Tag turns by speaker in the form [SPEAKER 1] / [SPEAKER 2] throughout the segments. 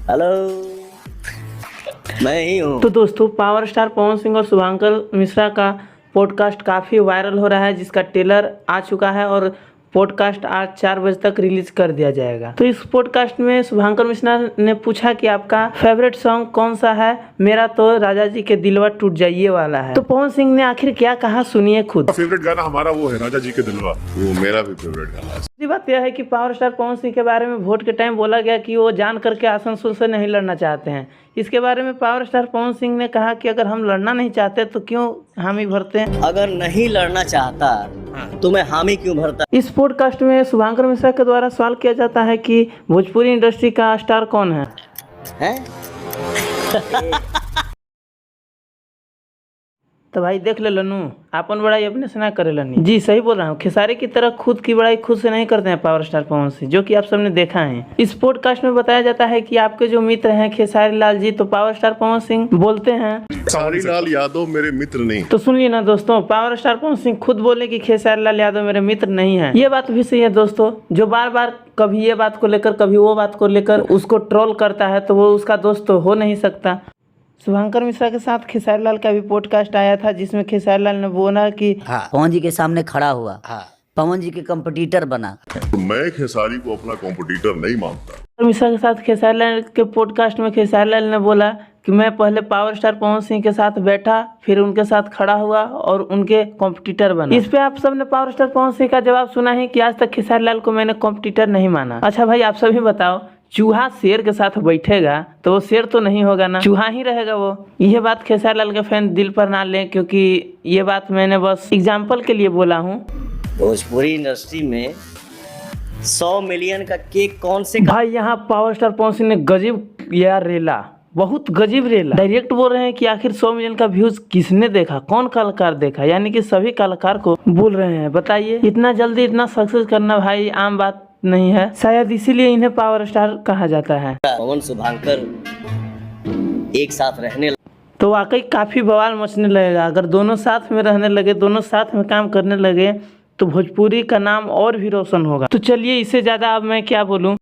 [SPEAKER 1] Hello, मैं ही हूँ।
[SPEAKER 2] तो दोस्तों, पावर स्टार पवन सिंह और शुभांकर मिश्रा का पॉडकास्ट काफ़ी वायरल हो रहा है, जिसका ट्रेलर आ चुका है और पॉडकास्ट आज 4 बजे तक रिलीज कर दिया जाएगा। तो इस पॉडकास्ट में शुभांकर मिश्रा ने पूछा कि आपका फेवरेट सॉन्ग कौन सा है। मेरा तो राजा जी के दिलवा टूट जाइए वाला है। तो पवन सिंह ने आखिर क्या कहा, सुनिए खुद।
[SPEAKER 3] फेवरेट गाना हमारा वो है राजा जी के दिलवा, वो मेरा भी फेवरेट गाना है।
[SPEAKER 2] दूसरी बात यह है कि पावर स्टार पवन सिंह के बारे में वोट के टाइम बोला गया कि वो जान करके आसनसोल से नहीं लड़ना चाहते हैं। इसके बारे में पावर स्टार पवन सिंह ने कहा कि अगर हम लड़ना नहीं चाहते तो क्यों हामी भरते हैं।
[SPEAKER 1] अगर नहीं लड़ना चाहता तो मैं हामी क्यों भरता।
[SPEAKER 2] इस पॉडकास्ट में शुभांकर मिश्रा के द्वारा सवाल किया जाता है कि भोजपुरी इंडस्ट्री का स्टार कौन है। तो भाई देख ले लनू, अपन बड़ाई अपने से ना करे लनी। जी सही बोल रहा हूँ, खेसारी की तरह खुद की बड़ाई खुद से नहीं करते हैं पावर स्टार पवन सिंह, जो कि आप सबने देखा है। इस पॉडकास्ट में बताया जाता है कि आपके जो मित्र हैं खेसारी लाल जी, तो पावर स्टार पवन सिंह बोलते हैं
[SPEAKER 3] खेसारी लाल यादव मेरे मित्र नहीं।
[SPEAKER 2] तो सुनिए ना दोस्तों, पावर स्टार पवन सिंह खुद बोले कि खेसारी लाल यादव मेरे मित्र नहीं है। ये बात भी सही है दोस्तों। जो बार बार कभी ये बात को लेकर कभी वो बात को लेकर उसको ट्रोल करता है, तो वो उसका दोस्त तो हो नहीं सकता। शुभांकर मिश्रा के साथ खेसारी लाल का भी पॉडकास्ट आया था, जिसमें खेसारी लाल ने बोला कि
[SPEAKER 4] पवन जी के सामने खड़ा हुआ, पवन जी के कंपटीटर बना।
[SPEAKER 3] तो मैं खेसारी को अपना कॉम्पिटिटर नहीं मानता।
[SPEAKER 2] मिश्रा के साथ खेसारी लाल के पॉडकास्ट में खेसारी लाल ने बोला कि मैं पहले पावर स्टार पवन सिंह के साथ बैठा, फिर उनके साथ खड़ा हुआ और उनके कॉम्पिटिटर बना। इस पे आप सबने पावर स्टार पवन सिंह का जवाब सुना ही कि आज तक खेसारी लाल को मैंने कॉम्पिटिटर नहीं माना। अच्छा भाई, आप सभी बताओ, चूहा शेर के साथ बैठेगा तो वो शेर तो नहीं होगा ना, चूहा ही रहेगा वो। यह बात खेसारी लाल के फैन दिल पर ना लें, क्योंकि ये बात मैंने बस एग्जाम्पल के लिए बोला हूँ।
[SPEAKER 1] भोजपुरी इंडस्ट्री में 100 मिलियन का केक कौन से
[SPEAKER 2] भाई यहाँ पावर स्टार पवन सिंह ने गजब यार रेला, बहुत गजब रेला। डायरेक्ट बोल रहे हैं कि आखिर 100 मिलियन का व्यूज किसने देखा, कौन कलाकार देखा, यानी कि सभी कलाकार को बोल रहे हैं। बताइए, इतना जल्दी इतना सक्सेस करना भाई आम बात नहीं है, शायद इसीलिए इन्हें पावर स्टार कहा जाता है।
[SPEAKER 1] पवन शुभांकर एक साथ रहने
[SPEAKER 2] तो वाकई काफी बवाल मचने लगेगा अगर दोनों साथ में रहने लगे, दोनों साथ में काम करने लगे, तो भोजपुरी का नाम और भी रोशन होगा। तो चलिए, इससे ज्यादा अब मैं क्या बोलूं।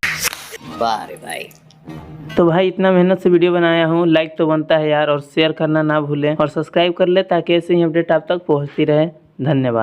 [SPEAKER 1] वाह रे भाई।
[SPEAKER 2] तो भाई इतना मेहनत से वीडियो बनाया हूँ, लाइक तो बनता है यार, और शेयर करना ना भूलें और सब्सक्राइब कर ले ताकि ऐसे ही अपडेट आप तक पहुँचती रहे। धन्यवाद।